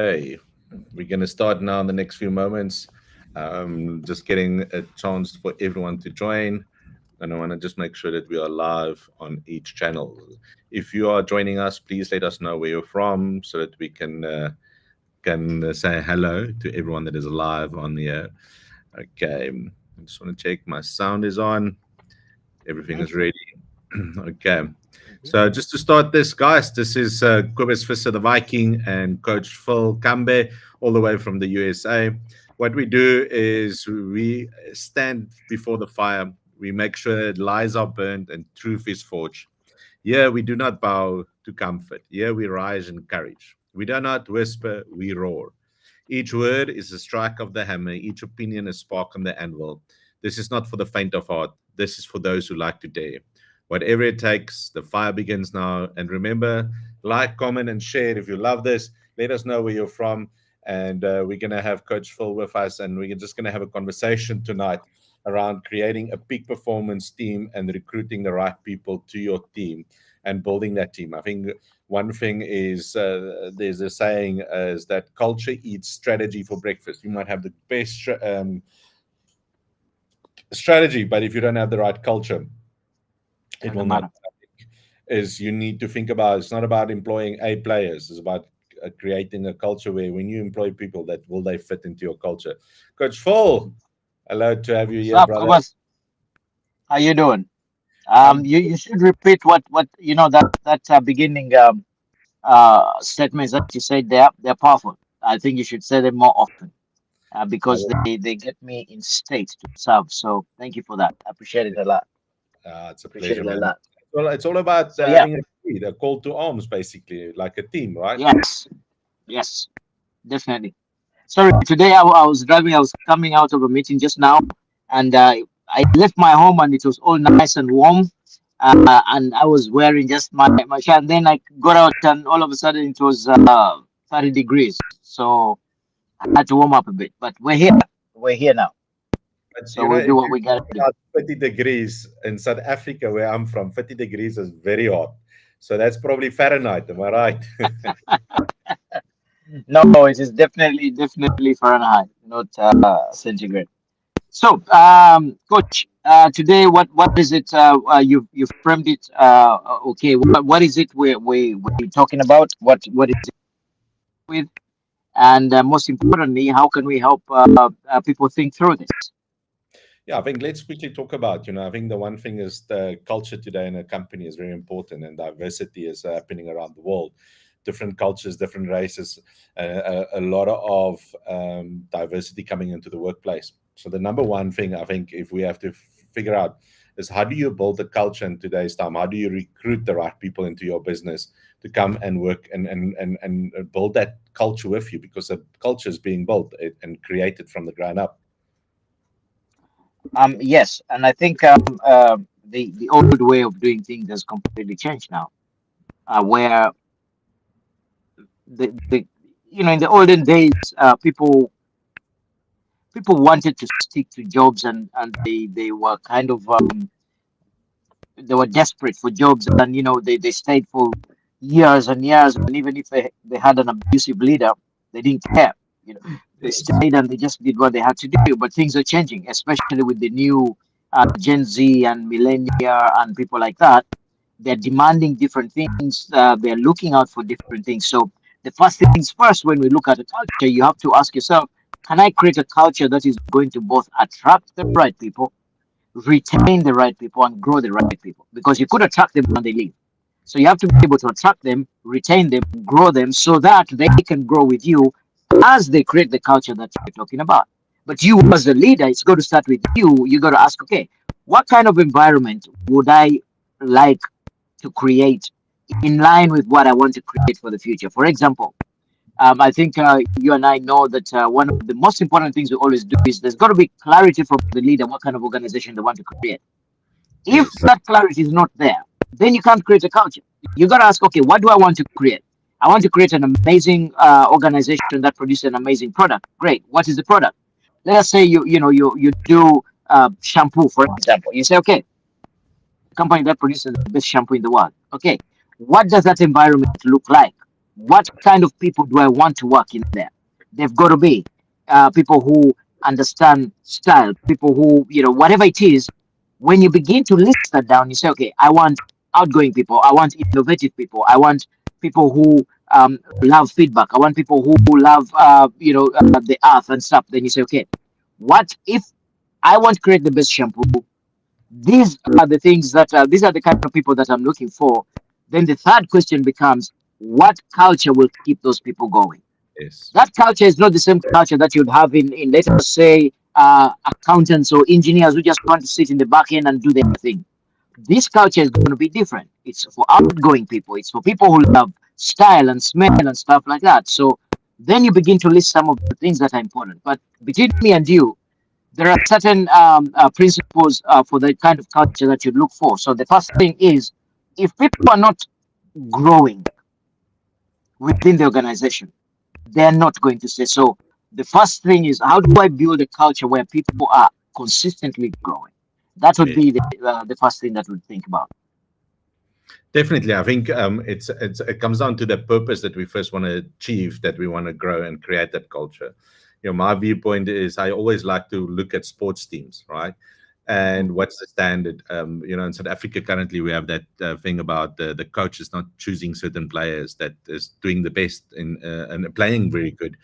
Okay, we're going to start now in the next few moments. Just getting a chance for everyone to join. And I want to just make sure that we are live on each channel. If you are joining us, please let us know where you're from so that we can say hello to everyone that is live on the air. Okay, I just want to check my sound is on. Everything is ready. Okay. So just to start this, guys, this is Cobus Visser the Viking and Coach Phil Cambe, all the way from the USA. What we do is we stand before the fire. We make sure that lies are burned and truth is forged. Here we do not bow to comfort. Here we rise in courage. We do not whisper, we roar. Each word is a strike of the hammer, each opinion a spark on the anvil. This is not for the faint of heart. This is for those who like to dare. Whatever it takes, the fire begins now. And remember, like, comment, and share if you love this. Let us know where you're from. And we're going to have Coach Phil with us, and we're just going to have a conversation tonight around creating a peak performance team and recruiting the right people to your team and building that team. I think one thing is there's a saying is that culture eats strategy for breakfast. You might have the best strategy, but if you don't have the right culture, it will not. Is you need to think about it's not about employing A players, it's about creating a culture where when you employ people that will they fit into your culture. Coach Phil, hello to have you What's here, up, brother. Cobus? How you doing? I'm You should repeat what that beginning statements that you said there. They're powerful. I think you should say them more often because they get me in state to serve. So thank you for that. I appreciate it a lot. It's a Appreciate pleasure, it a man. lot. Well, it's all about So yeah, having a creed, a call to arms, basically, like a team, right? yes, yes, definitely. Sorry, today I was driving. I was coming out of a meeting just now, and I left my home, and it was all nice and warm. And I was wearing just my shirt. And then I got out, and all of a sudden it was 30 degrees. So I had to warm up a bit. But we're here. We're here now. But So you know, we'll if do what you we gotta talk do. about 30 degrees in South Africa, where I'm from, 30 degrees is very hot. So that's probably Fahrenheit, am I right? No, it is definitely Fahrenheit, not centigrade. So, Coach, today what is it? You framed it. Okay, what is it we're talking about? What is it with? And most importantly, how can we help people think through this? Yeah, I think let's quickly talk about, I think the one thing is the culture today in a company is very important, and diversity is happening around the world. Different cultures, different races, a lot of diversity coming into the workplace. So the number one thing I think if we have to figure out is how do you build a culture in today's time? How do you recruit the right people into your business to come and work and build that culture with you? Because the culture is being built and created from the ground up. Yes, and I think the old way of doing things has completely changed now. Where the in the olden days, people wanted to stick to jobs, and they were kind of they were desperate for jobs, and they stayed for years and years, and even if they had an abusive leader, they didn't care. you know they Yes. stayed and they just did what they had to do. But things are changing, especially with the new Gen Z and millennia and people like that. They're demanding different things. They're looking out for different things. So the first things first, when we look at a culture, you have to ask yourself, can I create a culture that is going to both attract the right people, retain the right people, and grow the right people? Because you could attract them when they leave. So you have to be able to attract them, retain them, grow them so that they can grow with you as they create the culture that you're talking about. But you, as the leader, it's got to start with you. You got to ask, okay, what kind of environment would I like to create in line with what I want to create for the future? For example, I think you and I know that one of the most important things we always do is there's got to be clarity from the leader what kind of organization they want to create. If Yes. that clarity is not there, then you can't create a culture. You got to ask, okay, what do I want to create? I want to create an amazing organization that produces an amazing product. Great. What is the product? Let us say you do shampoo, for example. You say, okay, company that produces the best shampoo in the world. Okay, what does that environment look like? What kind of people do I want to work in there? They've got to be people who understand style, people who, whatever it is. When you begin to list that down, you say, okay, I want outgoing people, I want innovative people, I want people who love feedback, I want people who love, the earth and stuff. Then you say, okay, what if I want to create the best shampoo? These are the things that these are the kind of people that I'm looking for. Then the third question becomes, what culture will keep those people going? Yes. That culture is not the same culture that you'd have in let us say, accountants or engineers who just want to sit in the back end and do their thing. This culture is going to be different. It's for outgoing people. It's for people who love style and smell and stuff like that. So then you begin to list some of the things that are important. But between me and you, there are certain principles for the kind of culture that you look for. So the first thing is, if people are not growing within the organization, they're not going to stay. So the first thing is, how do I build a culture where people are consistently growing? That would Yes. be the first thing that we'd think about. Definitely, I think it comes down to the purpose that we first want to achieve, that we want to grow and create that culture. My viewpoint is I always like to look at sports teams, right? Mhm. And what's the standard? In South Africa currently we have that thing about the coach is not choosing certain players that is doing the best in and playing very good.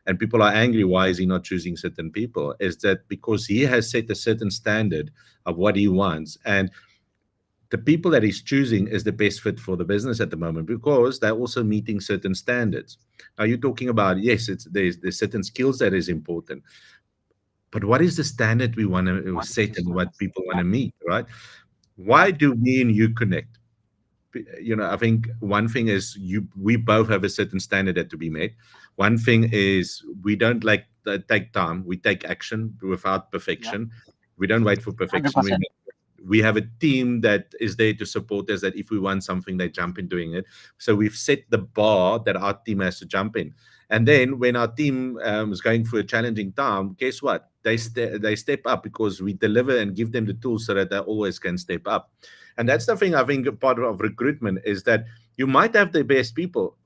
And people are angry. Why is he not choosing certain people? Is that because he has set a certain standard of what he wants, and the people that he's choosing is the best fit for the business at the moment because they're also meeting certain standards. Now you're talking about, yes, there's certain skills that is important, but what is the standard we want to What is set the and what standard? people want Yeah, to meet, right? yeah, Why do me and you connect? I think one thing is we both have a certain standard that to be met. One thing is we don't like take time, we take action without yeah, perfection. We don't wait for hundred perfection. percent. We have a team that is there to support us, that if we want something they jump in doing it. So we've set the bar that our team has to jump in, and then when our team is going through a challenging time, guess what, they step up because we deliver and give them the tools so that they always can step up. And that's the thing, I think a part of recruitment is that you might have the best people.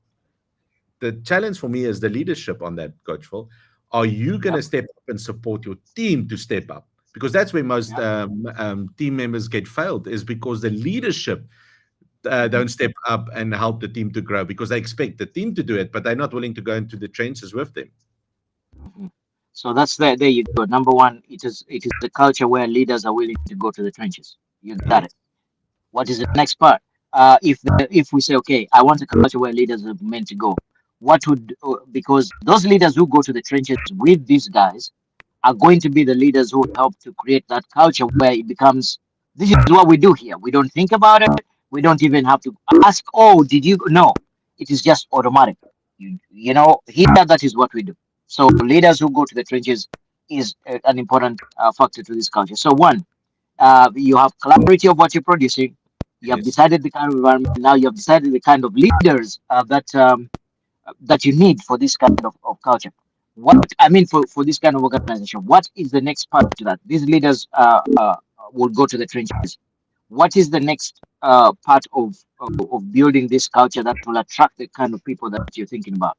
The challenge for me is the leadership on that, Coach Phil. Are you going to Yep, step up and support your team to step up? Because that's where most yep. team members get failed, is because the leadership Mhm, don't step up and help the team to grow because they expect the team to do it, but they're not willing to go into the trenches with them. mhm. So that's there you go. Number one, it is a culture where leaders are willing to go to the trenches. You got it. Yes. What is the next part? If we say, okay, I want a culture where leaders are meant to go, what would because those leaders who go to the trenches with these guys are going to be the leaders who help to create that culture where it becomes, this is what we do here. We don't think about it. We don't even have to ask, oh, did you? No, it is just automatic. Here that is what we do. So leaders who go to the trenches is an important factor to this culture. So one, you have clarity of what you're producing. You have Yes. decided the kind of environment. Now you have decided the kind of leaders that you need for this kind of culture. What I mean for this kind of organization, what is the next part to that? These leaders will go to the trenches. What is the next part of building this culture that will attract the kind of people that you're thinking about?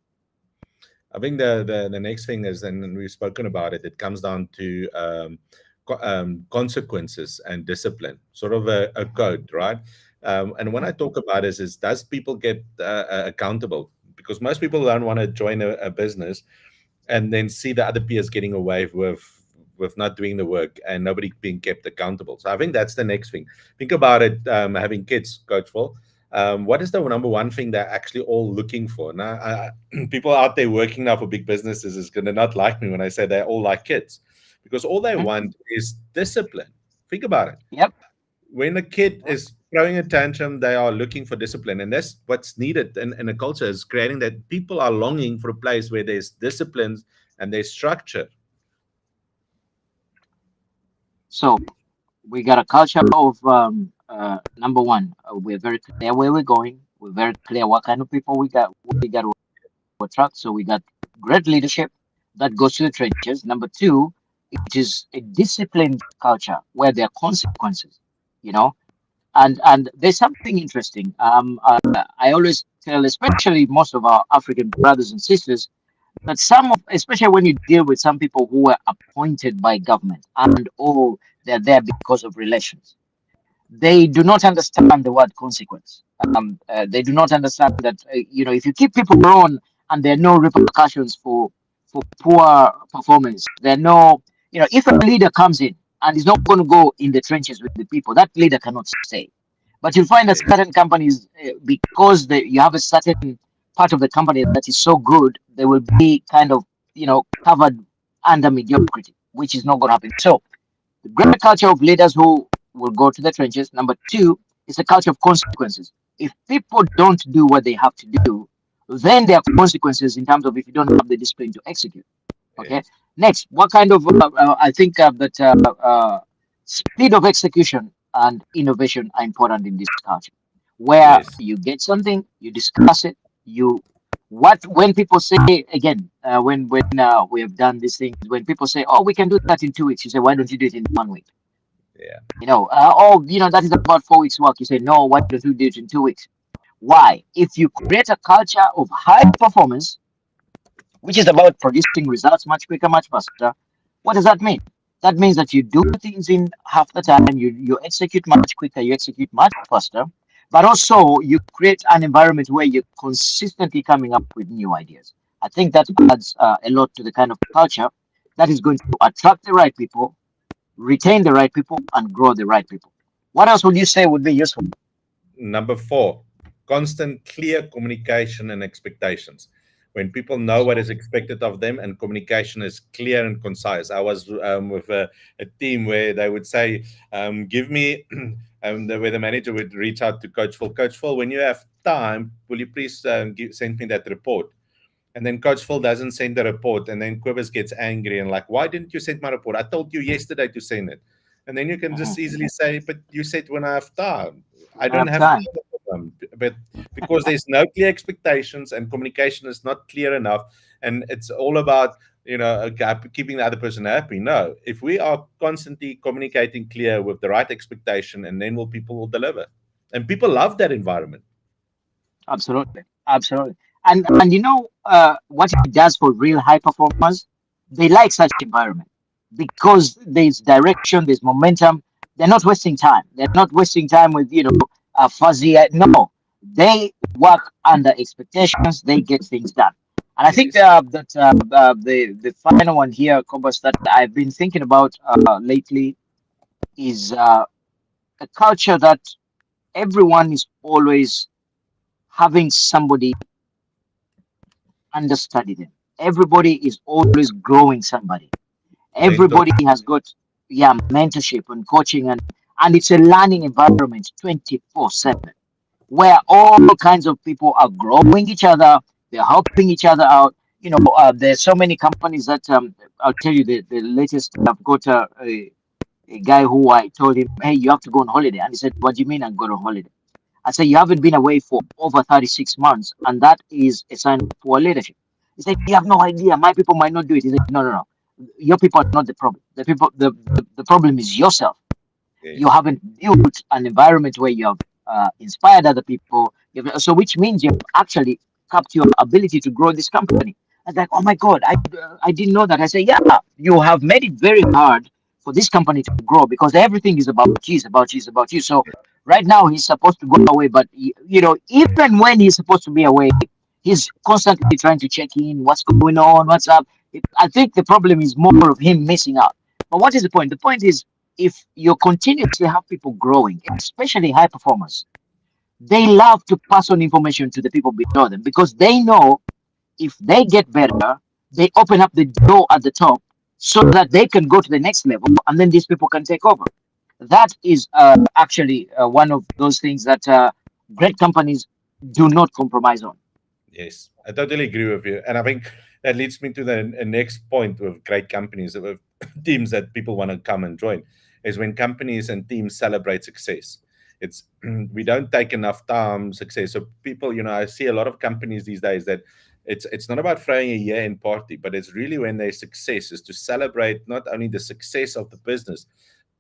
I think the next thing is, and we've spoken about it, it comes down to consequences and discipline, sort of a code, right? And when Mhm. I talk about this, is does people get accountable? Because most people don't want to join a business and then see the other peers getting away with not doing the work and nobody being kept accountable. So I think that's the next thing. Think about it, having kids, Coach Phil. What is the number one thing they're actually all looking for? Now, people out there working now for big businesses is going to not like me when I say they all like kids, because all they Mhm. want is discipline. Think about it. Yep. When a kid Yep. is throwing a tantrum, they are looking for discipline, and that's what's needed in a culture, is creating that people are longing for a place where there's disciplines and there's structure. So we got a culture of number one. We're very clear where we're going. We're very clear what kind of people we got to attract. So we got great leadership that goes to the trenches. Number two, it is a disciplined culture where there are consequences. You know, and there's something interesting. I always tell, especially most of our African brothers and sisters, that some of, especially when you deal with some people who were appointed by government and oh, they're there because of relations, they do not understand the word consequence. They do not understand that if you keep people around and there are no repercussions for poor performance, there are no if a leader comes in and is not going to go in the trenches with the people, that leader cannot stay. But you'll find that Yes. certain companies, because you have a certain part of the company that is so good, they will be kind of covered under mediocrity, which is not going to happen. So the great culture of leaders who will go to the trenches. Number two is a culture of consequences. If people don't do what they have to do, then there are consequences in terms of if you don't have the discipline to execute. Okay. Yes. Next, what kind of I think that speed of execution and innovation are important in this culture, where Yes. you get something, you discuss it, you what when people say again when we have done these things, when people say, oh, we can do that in 2 weeks, you say, why don't you do it in 1 week? Yeah. Oh, that is about 4 weeks work. You say, no, why don't you do it in 2 weeks? Why? If you create a culture of high performance, which is about producing results much quicker, much faster, what does that mean? That means that you do things in half the time, you execute much quicker, you execute much faster, but also you create an environment where you're consistently coming up with new ideas. I think that adds a lot to the kind of culture that is going to attract the right people, retain the right people, and grow the right people. What else would you say would be useful? Number four, constant, clear communication and expectations. When people know what is Absolutely. expected of them and communication is clear and concise. I was with a team where they would say, give me, where the manager would reach out to Coach Phil. Coach Phil, when you have time, will you please send me that report? And then Coach Phil doesn't send the report. And then Cobus gets angry and like, why didn't you send my report? I told you yesterday to send it. And then you can just Mhm. easily say, but you said when I have time. I When I don't have have time. time. But because there's no clear expectations and communication is not clear enough, and it's all about keeping the other person happy. No, if we are constantly communicating clear with the right expectation, and then people will deliver, and people love that environment. Absolutely. Absolutely. And what it does for real high performers? They like such environment because there's direction, there's momentum. They're not wasting time. They're not wasting time with fuzzy. No, they work under expectations. They get things done. And I think Yes. that the final one here, Cobus, that I've been thinking about lately is a culture that everyone is always having somebody understudy them. Everybody is always growing somebody. Mentor. Everybody has got mentorship and coaching, and it's a learning environment 24/7 where all kinds of people are growing each other, they're helping each other out. There's so many companies that I'll tell you the latest. I've got a guy who I told him, hey, you have to go on holiday, and he said, what do you mean I'm going on holiday? I said, you haven't been away for over 36 months, and that is a sign of poor leadership. He said, you have no idea. My people might not do it. He said, no, no, no. Your people are not the problem. The problem is yourself. You Yes. haven't built an environment where you have inspired other people. So, which means you've actually capped your ability to grow this company. I was like, oh my God, I didn't know that. I said, yeah, you have made it very hard for this company to grow because everything is about you, is about you, is about you. So right now he's supposed to go away, but even when he's supposed to be away, he's constantly trying to check in, what's going on, what's up. I think the problem is more of him missing out. But what is the point? The point is if you continuously have people growing, especially high performers, they love to pass on information to the people below them because they know if they get better, they open up the door at the top so that they can go to the next level and then these people can take over. That is actually one of those things that great companies do not compromise on. Yes, I totally agree with you. And I think that leads me to the next point with great companies, with teams that people want to come and join, is when companies and teams celebrate success. It's we don't take enough time success. So people, I see a lot of companies these days that it's not about throwing a year-end party, but it's really when their success is to celebrate not only the success of the business,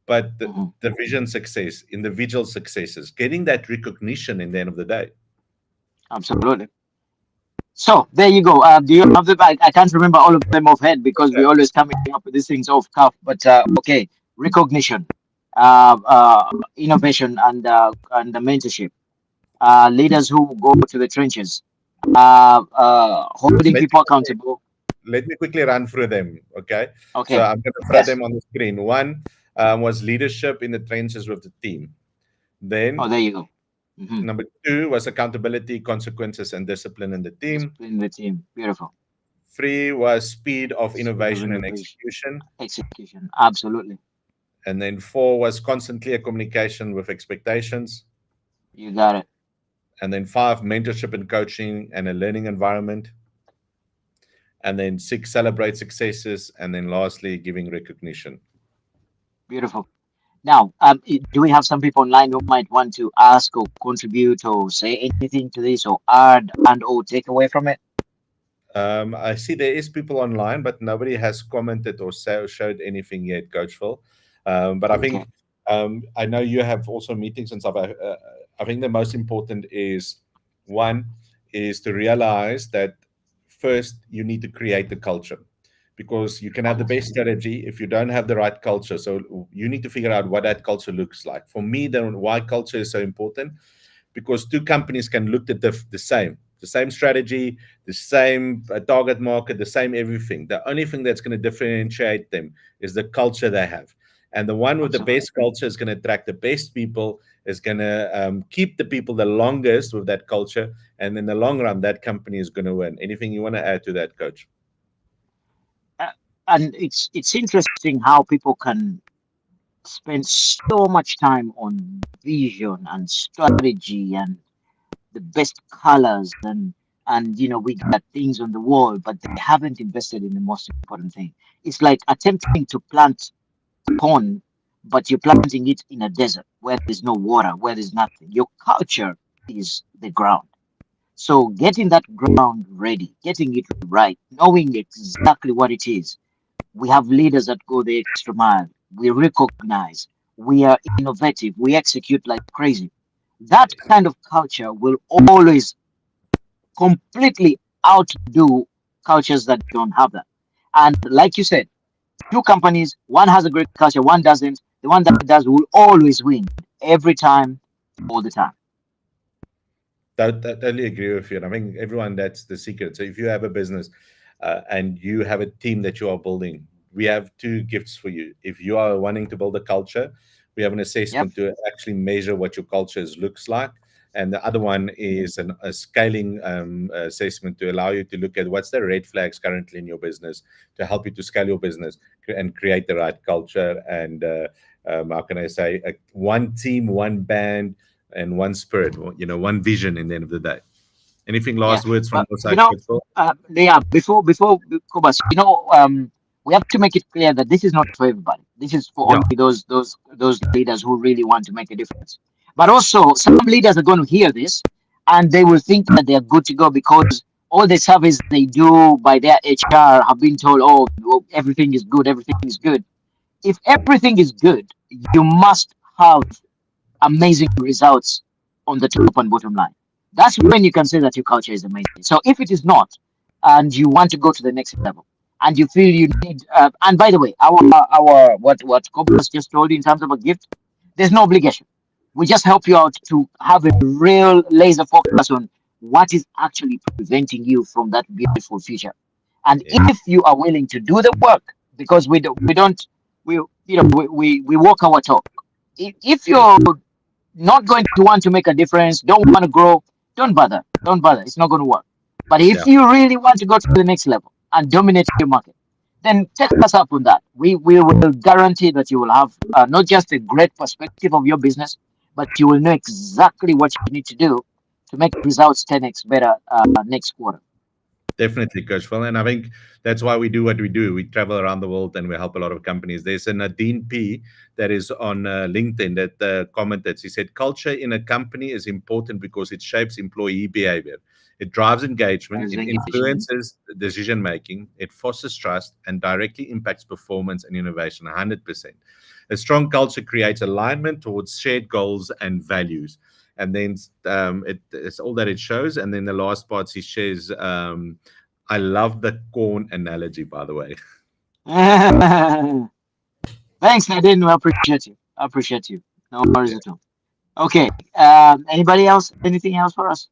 but Mhm. the vision success, individual successes, getting that recognition in the end of the day. Absolutely. So there you go. Do you have the? I can't remember all of them offhand because we always coming up with these things off cuff. But okay, recognition, innovation, and the mentorship. Leaders who go to the trenches, holding Let people accountable. let me quickly run through them. Okay, so Okay. I'm going to throw Yes. them on the screen. One was leadership in the trenches with the team. Oh, Then there you go. number two was accountability, consequences, and discipline in the team. Discipline the team. Beautiful. Three was speed of Speed of innovation and innovation, execution. execution. Absolutely. And then four was constant clear communication with expectations. You got it. And then five, mentorship and coaching and a learning environment. And then six, celebrate successes. And then lastly, giving recognition. Beautiful. Now, do we have some people online who might want to ask or contribute or say anything to this or add and or take away from it? I see there is people online, but nobody has commented or showed anything yet, Coach Phil. But I Okay. think I know you have also meetings and stuff. I think the most important is one is to realize that first you need to create the culture because you can have the best Understood. strategy if you don't have the right culture. So you need to figure out what that culture looks like. For me, then why culture is so important because two companies can look at the same strategy, the same target market, the same everything. The only thing that's going to differentiate them is the culture they have. And the one with the Absolutely. best culture is going to attract the best people, is going to keep the people the longest with that culture. And in the long run, that company is going to win. Anything you want to add to that, Coach? Uh, and it's interesting how people can spend so much time on vision and strategy and the best colors and we got things on the wall, but they haven't invested in the most important thing. It's like attempting to plant corn, but you're planting it in a desert where there's no water, where there's nothing. Your culture is the ground. So getting that ground ready, getting it right, knowing exactly what it is. We have leaders that go the extra mile. We recognize. We are innovative. We execute like crazy. That kind of culture will always completely outdo cultures that don't have that. And like you said, two companies, one has a great culture, one doesn't. The one that does will always win every time, all the time. Totally agree with you. And I think everyone, that's the secret. So if you have a business and you have a team that you are building, we have two gifts for you. If you are wanting to build a culture, we have an Yep. assessment to actually measure what your culture looks like. And the other one is a scaling assessment to allow you to look at what's the red flags currently in your business to help you to scale your business and create the right culture. And how can I say, one team, one band, and one spirit, one vision in the end of the day. Anything Yeah. last words from But your side, Coach Phil? yeah, before Cobus, we have to make it clear that this is not for everybody. This is for Yeah, only those leaders who really want to make a difference. But also, some leaders are going to hear this, and they will think that they are good to go because all the surveys they do by their HR have been told, oh, well, everything is good, everything is good. If everything is good, you must have amazing results on the top and bottom line. That's when you can say that your culture is amazing. So if it is not, and you want to go to the next level, and you feel you need, and by the way, our what Cobus just told you in terms of a gift, there's no obligation. We just help you out to have a real laser focus on what is actually preventing you from that beautiful future. And yeah, if you are willing to do the work, because we don't we we walk our talk. If yeah, you're not going to want to make a difference, don't want to grow, don't bother. Don't bother. It's not going to work. But yeah. if you really want to go to the next level and dominate your market, then take us up on that. We will guarantee that you will have not just a great perspective of your business, but you will know exactly what you need to do to make results 10x better next quarter. Definitely, Coach Phil. And I think that's why we do what we do. We travel around the world and we help a lot of companies. There's a Nadine P that is on LinkedIn that commented. She said, culture in a company is important because it shapes employee behavior. It drives engagement, There's it engagement. influences decision making, it fosters trust, and directly impacts performance and innovation 100%. A strong culture creates alignment towards shared goals and values. and then it's all that it shows, and then the last part he shares. I love the corn analogy, by the way. Thanks, Nadine. I appreciate you. I appreciate you. No worries at all. Okay. Anybody else? Anything else for us?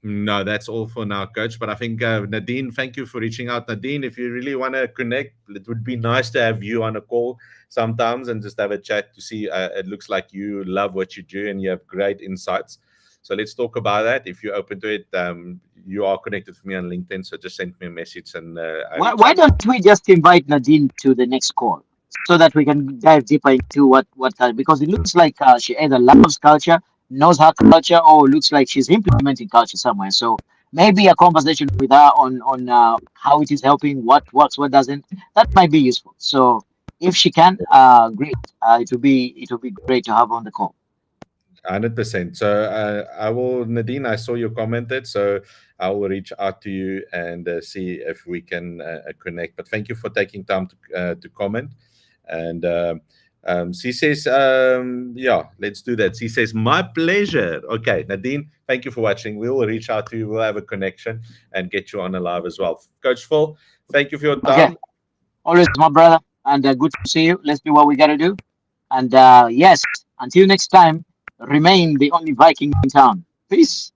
No, that's all for now, coach. But I think Nadine, thank you for reaching out. Nadine, if you really want to connect, it would be nice to have you on a call sometimes and just have a chat to see. It looks like you love what you do and you have great insights. So let's talk about that. If you're open to it, you are connected with me on LinkedIn. So just send me a message and I Why, reach why out. don't we just invite Nadine to the next call so that we can dive deeper into what because it looks like she either loves culture, knows her culture, or looks like she's implementing culture somewhere. So maybe a conversation with her on how it is helping, what works, what doesn't. That might be useful. So if she can, great. It will be great to have her on the call. 100%. So I will, Nadine. I saw you commented, so I will reach out to you and see if we can connect. But thank you for taking time to comment. And she says, yeah, let's do that. She says, my pleasure. Okay, Nadine, thank you for watching. We will reach out to you. We'll have a connection and get you on a live as well. Coach Phil, thank you for your Okay, time. always my brother, and good to see you. Let's do what we gotta do. And yes, until next time, remain the only Viking in town. Peace.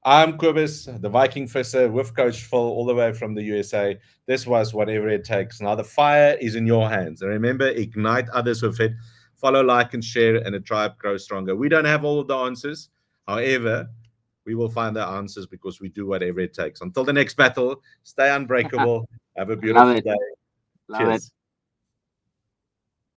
I'm Cobus, the Viking Fisher with Coach Phil, all the way from the USA. This was Whatever It Takes. Now the fire is in your hands. And remember, ignite others with it. Follow, like, and share, and the tribe grows stronger. We don't have all of the answers. However, we will find the answers because we do whatever it takes. Until the next battle, stay unbreakable. Have a I love beautiful it. day. Love it. Cheers.